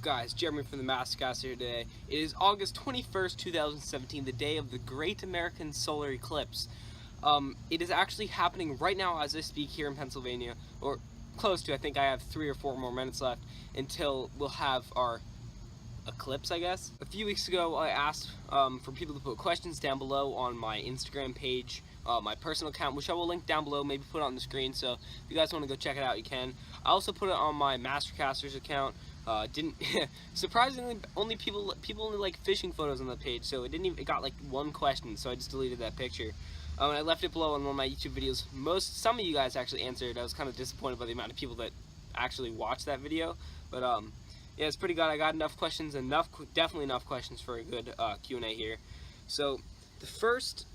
guys? Jeremy from TheMasterCasters here today. It is August 21st, 2017, the day of the Great American Solar Eclipse. It is actually happening right now as I speak here in Pennsylvania, or close to. I think I have 3 or 4 more minutes left until we'll have our eclipse, I guess. A few weeks ago, I asked for people to put questions down below on my Instagram page, my personal account, which I will link down below, maybe put it on the screen, so if you guys want to go check it out, you can. I also put it on my MasterCasters account. Surprisingly, people only like fishing photos on the page, so it got like 1 question, so I just deleted that picture. And I left it below on one of my YouTube videos. Some of you guys actually answered. I was kind of disappointed by the amount of people that actually watched that video, but yeah, it's pretty good. I got enough questions, definitely enough questions for a good Q and A here. So the first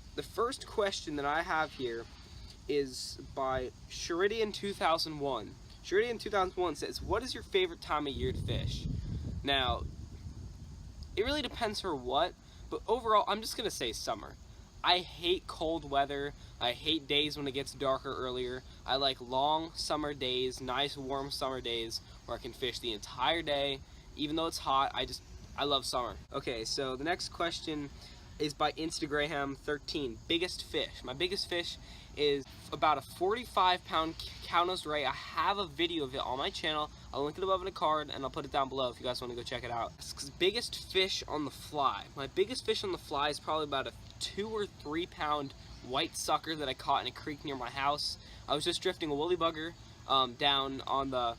question that I have here is by Sheridian2001. Sheridian2001 says, "What is your favorite time of year to fish?" Now, it really depends for what, but overall, I'm just gonna say summer. I hate cold weather. I hate days when it gets darker earlier. I like long summer days, nice warm summer days where I can fish the entire day. Even though it's hot, I love summer. Okay, so the next question is by Instagram13. Biggest fish. My biggest fish is about a 45-pound cow-nosed ray. I have a video of it on my channel. I'll link it above in a card, and I'll put it down below if you guys want to go check it out. Biggest fish on the fly. My biggest fish on the fly is probably about a 2 or 3 pound white sucker that I caught in a creek near my house. I was just drifting a woolly bugger down on the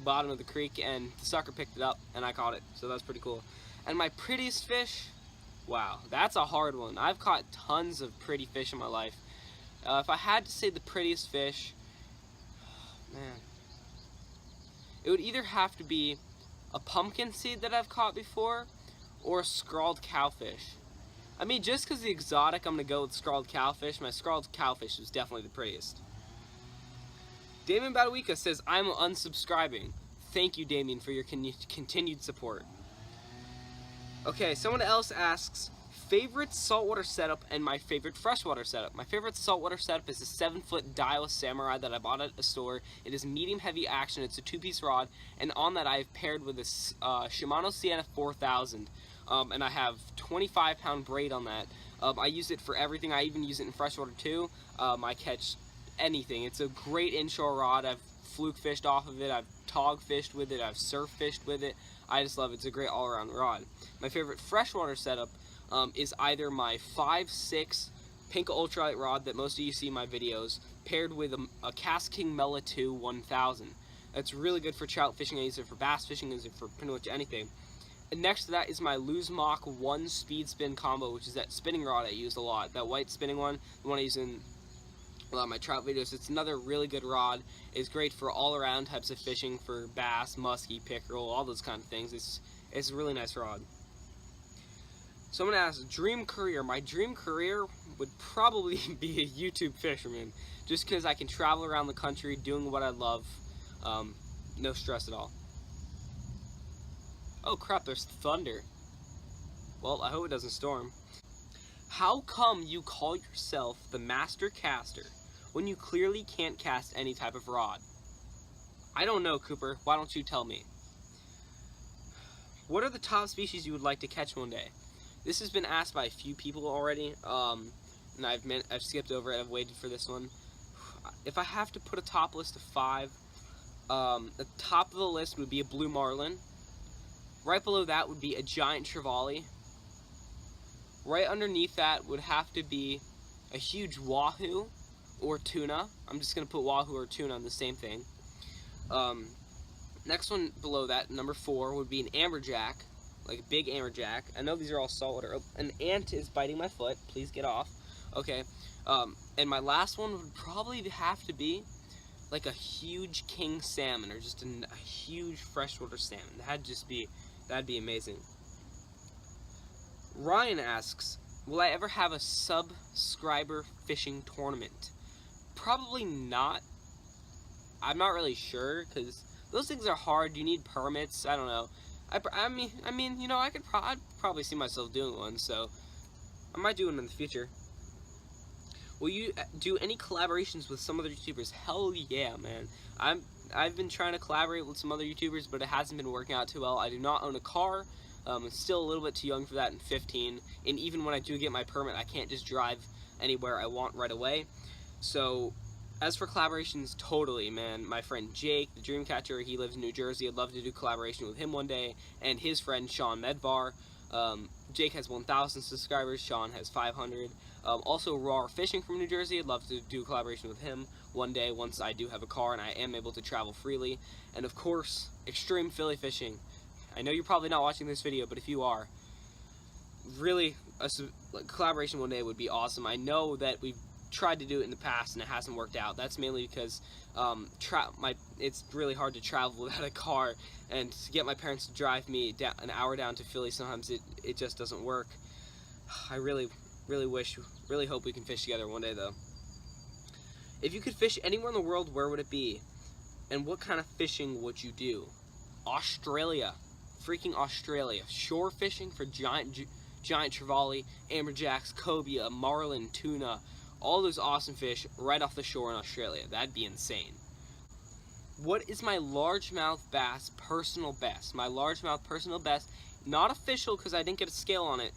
bottom of the creek, and the sucker picked it up and I caught it, so that's pretty cool. And my prettiest fish, wow, that's a hard one. I've caught tons of pretty fish in my life. If I had to say the prettiest fish, man, it would either have to be a pumpkin seed that I've caught before or a scrawled cowfish. I mean, just because the exotic, I'm going to go with scrawled cowfish. My scrawled cowfish was definitely the prettiest. Damien Badawika says, "I'm unsubscribing." Thank you, Damien, for your continued support. Okay, someone else asks, favorite saltwater setup and my favorite freshwater setup. My favorite saltwater setup is a 7-foot Daiwa Samurai that I bought at a store. It is medium heavy action. It's a 2-piece rod, and on that I've paired with a Shimano Sienna 4000. And I have 25-pound braid on that. I use it for everything. I even use it in freshwater too. I catch anything. It's a great inshore rod. I've fluke fished off of it. I've tog fished with it. I've surf fished with it. I just love it. It's a great all-around rod. My favorite freshwater setup is either my 5.6 Pink Ultralight rod that most of you see in my videos, paired with a Cast King Mela 2 1000. That's really good for trout fishing. I use it for bass fishing. I use it for pretty much anything. And next to that is my Lose Mach 1 speed spin combo, which is that spinning rod I use a lot. That white spinning one, the one I use in a lot of my trout videos. It's another really good rod. It's great for all around types of fishing, for bass, muskie, pickerel, all those kind of things. It's a really nice rod. So I'm going to ask, dream career. My dream career would probably be a YouTube fisherman, just because I can travel around the country doing what I love. No stress at all. Oh crap, there's thunder. Well, I hope it doesn't storm. How come you call yourself the Master Caster when you clearly can't cast any type of rod? I don't know, Cooper. Why don't you tell me? What are the top species you would like to catch one day? This has been asked by a few people already, and I've skipped over it. I've waited for this one. If I have to put a top list of 5, the top of the list would be a blue marlin. Right below that would be a giant trevally. Right underneath that would have to be a huge wahoo or tuna. I'm just going to put wahoo or tuna on the same thing. Next one below that, number 4, would be an amberjack, like a big amberjack. I know these are all saltwater. An ant is biting my foot. Please get off. Okay. And my last one would probably have to be like a huge king salmon, or just a huge freshwater salmon. That'd be amazing. Ryan asks, will I ever have a subscriber fishing tournament? Probably not. I'm not really sure, because those things are hard. You need permits. I don't know. I mean, you know, I'd probably see myself doing one, so I might do one in the future. Will you do any collaborations with some other YouTubers? Hell yeah, man. I've been trying to collaborate with some other YouTubers, but it hasn't been working out too well. I do not own a car. I'm still a little bit too young for that in 15, and even when I do get my permit, I can't just drive anywhere I want right away. So as for collaborations, totally, man. My friend Jake, the Dreamcatcher, he lives in New Jersey. I'd love to do collaboration with him one day, and his friend Sean Medvar. Jake has 1,000 subscribers, Sean has 500. Also, Raw Fishing from New Jersey, I'd love to do collaboration with him one day once I do have a car and I am able to travel freely. And of course, Extreme Philly Fishing. I know you're probably not watching this video, but if you are, really, a collaboration one day would be awesome. I know that we've tried to do it in the past and it hasn't worked out. That's mainly because it's really hard to travel without a car, and to get my parents to drive me an hour down to Philly, sometimes it just doesn't work. I really hope we can fish together one day, though. If you could fish anywhere in the world, where would it be? And what kind of fishing would you do? Australia. Freaking Australia. Shore fishing for giant trevally, amberjacks, cobia, marlin, tuna, all those awesome fish right off the shore in Australia. That'd be insane. What is my largemouth bass personal best? My largemouth personal best, not official because I didn't get a scale on it,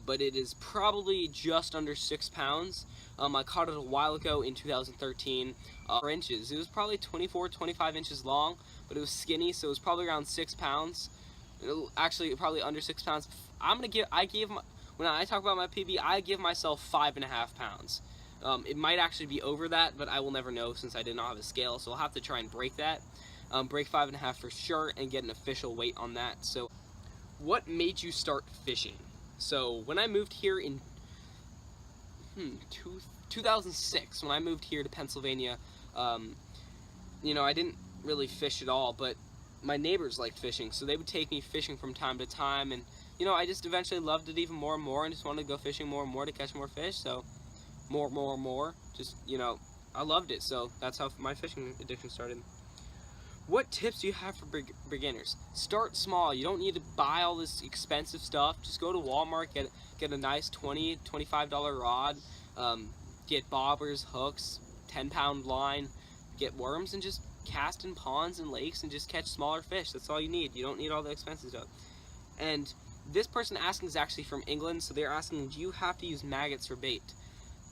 but it is probably just under 6 pounds. I caught it a while ago in 2013. 4 inches. It was probably 24, 25 inches long, but it was skinny, so it was probably around 6 pounds. Actually, probably under 6 pounds. When I talk about my PB, I give myself 5.5 pounds. It might actually be over that, but I will never know since I did not have a scale, so I'll have to try and break that. Break 5.5 for sure and get an official weight on that. So, what made you start fishing? So, when I moved here in 2006, when I moved here to Pennsylvania, you know, I didn't really fish at all, but my neighbors liked fishing, so they would take me fishing from time to time, and you know, I just eventually loved it even more and more, and just wanted to go fishing more and more to catch more fish. So more, just, you know, I loved it. So that's how my fishing addiction started. What tips do you have for beginners? Start small. You don't need to buy all this expensive stuff. Just go to Walmart, get a nice $20, $25 rod, get bobbers, hooks, 10-pound line, get worms, and just cast in ponds and lakes and just catch smaller fish. That's all you need. You don't need all the expensive stuff. And this person asking is actually from England, so they're asking, do you have to use maggots for bait?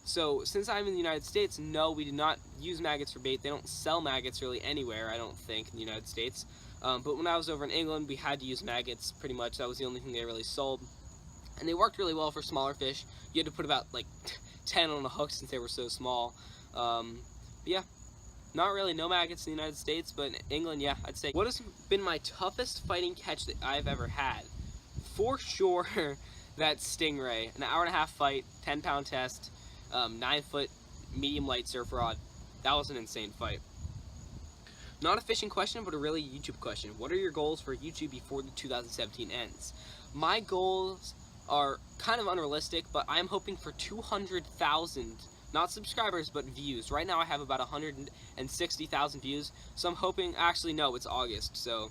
So, since I'm in the United States, no, we do not use maggots for bait. They don't sell maggots really anywhere, I don't think, in the United States. But when I was over in England, we had to use maggots, pretty much. That was the only thing they really sold. And they worked really well for smaller fish. You had to put about, like, 10 on a hook since they were so small. But yeah, not really, no maggots in the United States, but in England, yeah, I'd say. What has been my toughest fighting catch that I've ever had? For sure, that stingray. An hour-and-a-half fight, 10-pound test, 9-foot medium light surf rod. That was an insane fight. Not a fishing question, but a really YouTube question. What are your goals for YouTube before the 2017 ends? My goals are kind of unrealistic, but I'm hoping for 200,000, not subscribers, but views. Right now I have about 160,000 views, so I'm hoping, actually no, it's August, so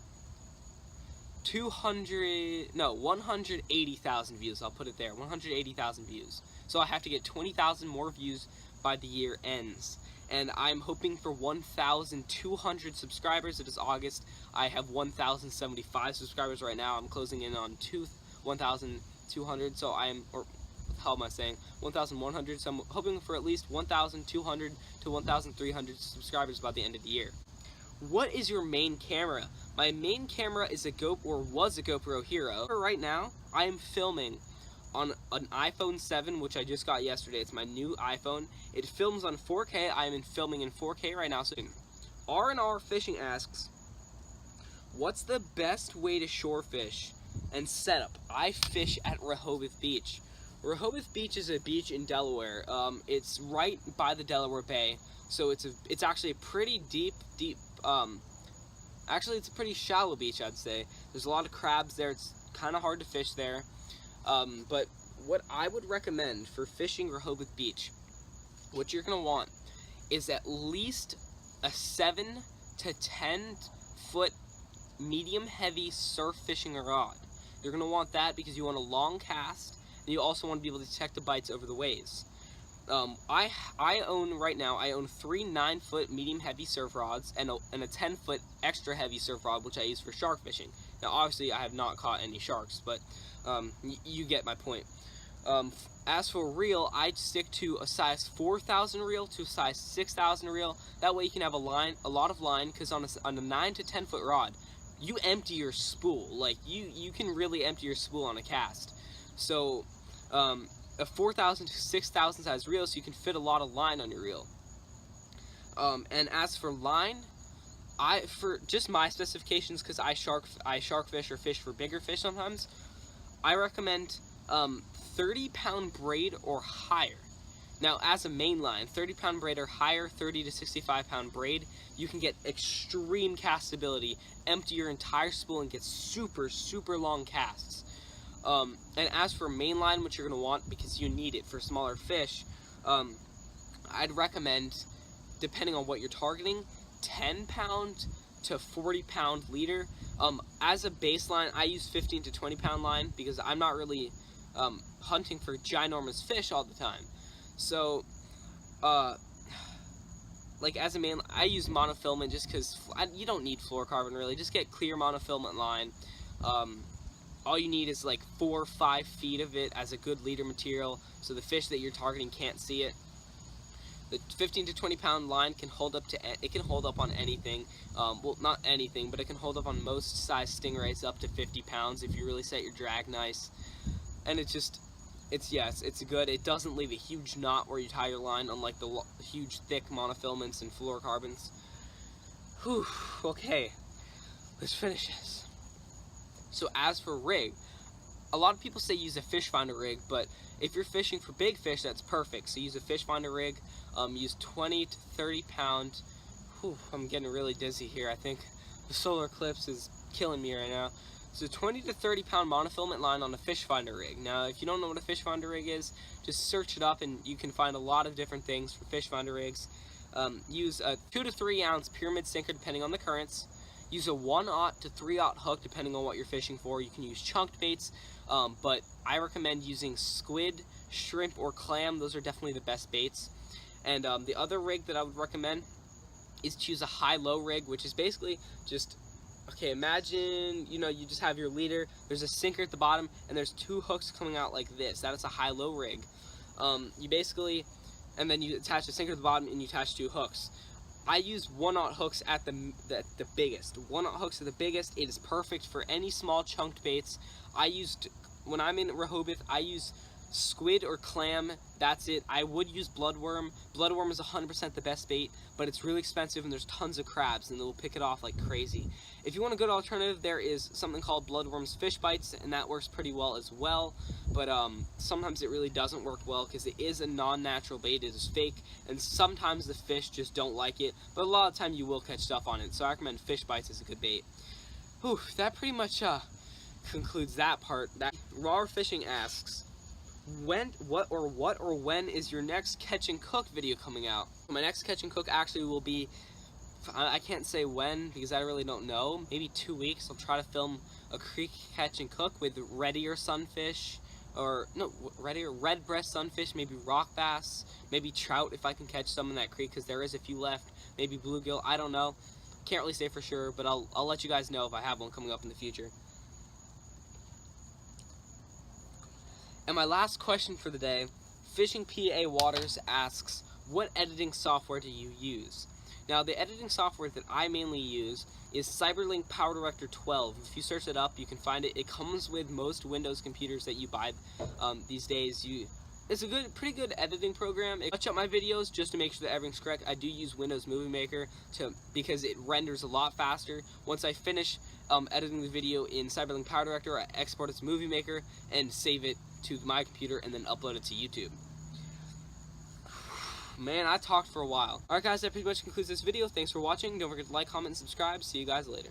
180,000 views, I'll put it there, 180,000 views. So I have to get 20,000 more views by the year ends. And I'm hoping for 1,200 subscribers. It is August. I have 1,075 subscribers right now. I'm closing in on 1,200, so or how am I saying? 1,100, so I'm hoping for at least 1,200 to 1,300 subscribers by the end of the year. What is your main camera? My main camera is was a GoPro Hero. Right now, I am filming on an iPhone 7, which I just got yesterday. It's my new iPhone. It films on 4K. I am filming in 4K right now. So R&R Fishing asks, what's the best way to shore fish and setup? I fish at Rehoboth Beach. Rehoboth Beach is a beach in Delaware. It's right by the Delaware Bay. So it's actually a pretty deep, actually it's a pretty shallow beach, I'd say. There's a lot of crabs there. It's kind of hard to fish there. But what I would recommend for fishing Rehoboth Beach, what you're going to want is at least a 7 to 10 foot medium heavy surf fishing rod. You're going to want that because you want a long cast, and you also want to be able to detect the bites over the waves. I own right now. I own 3 9-foot medium heavy surf rods and a 10-foot extra heavy surf rod, which I use for shark fishing. Now, obviously, I have not caught any sharks, but you get my point. As for reel, I stick to a size 4,000 reel to a size 6,000 reel. That way, you can have a lot of line, because on a 9 to 10 foot rod, you empty your spool. Like you can really empty your spool on a cast. So a 4,000 to 6,000 size reel, so you can fit a lot of line on your reel. And as for line, for just my specifications, because I shark fish or fish for bigger fish sometimes, I recommend 30-pound braid or higher. Now, as a main line, 30-pound braid or higher, 30 to 65-pound braid, you can get extreme castability, empty your entire spool, and get super, super long casts. And as for mainline, which you're going to want because you need it for smaller fish, I'd recommend, depending on what you're targeting, 10-pound to 40-pound leader. As a baseline, I use 15 to 20-pound line because I'm not really hunting for ginormous fish all the time. So, like as a main, I use monofilament just because you don't need fluorocarbon really. Just get clear monofilament line. All you need is like 4 or 5 feet of it as a good leader material, so the fish that you're targeting can't see it. The 15 to 20-pound line can hold up on anything. Well, not anything, but it can hold up on most size stingrays up to 50 pounds if you really set your drag nice. And it's good. It doesn't leave a huge knot where you tie your line, unlike the huge thick monofilaments and fluorocarbons. Whew, okay, let's finish this. So as for rig, a lot of people say use a fish finder rig, but if you're fishing for big fish, that's perfect. So use a fish finder rig, use 20 to 30 pound. Whew, I'm getting really dizzy here. I think the solar eclipse is killing me right now. So 20 to 30 pound monofilament line on a fish finder rig. Now, if you don't know what a fish finder rig is, just search it up and you can find a lot of different things for fish finder rigs. Use a 2 to 3 ounce pyramid sinker depending on the currents. Use a 1/0 to 3/0 hook depending on what you're fishing for. You can use chunked baits, but I recommend using squid, shrimp, or clam. Those are definitely the best baits. And the other rig that I would recommend is to use a high-low rig, which is basically just, okay, imagine, you just have your leader, there's a sinker at the bottom, and there's 2 hooks coming out like this. That is a high-low rig. And then you attach a sinker to the bottom and you attach 2 hooks. I use 1/0 hooks at the biggest. 1/0 hooks at the biggest. It is perfect for any small chunked baits. When I'm in Rehoboth, I use squid or clam. That's it. I would use bloodworm. Bloodworm is 100% the best bait, but it's really expensive and there's tons of crabs and they'll pick it off like crazy. If you want a good alternative, there is something called Bloodworm's Fish Bites, and that works pretty well as well. But sometimes it really doesn't work well because it is a non-natural bait. It is fake, and sometimes the fish just don't like it. But a lot of the time you will catch stuff on it, so I recommend Fish Bites as a good bait. Whew, that pretty much concludes that part. Raw Fishing asks, when is your next catch and cook video coming out? My next catch and cook actually will be, I can't say when because I really don't know, maybe 2 weeks. I'll try to film a creek catch and cook with reddier sunfish, red breast sunfish, maybe rock bass, maybe trout if I can catch some in that creek because there is a few left, maybe bluegill, I don't know. Can't really say for sure, but I'll let you guys know if I have one coming up in the future. And my last question for the day, Fishing PA Waters asks, what editing software do you use? Now, the editing software that I mainly use is Cyberlink PowerDirector 12. If you search it up, you can find it. It comes with most Windows computers that you buy these days. It's a pretty good editing program. It touch up my videos just to make sure that everything's correct. I do use Windows Movie Maker because it renders a lot faster. Once I finish editing the video in Cyberlink PowerDirector, I export it to Movie Maker and save it to my computer and then upload it to YouTube. Man, I talked for a while. Alright guys, that pretty much concludes this video. Thanks for watching. Don't forget to like, comment, and subscribe. See you guys later.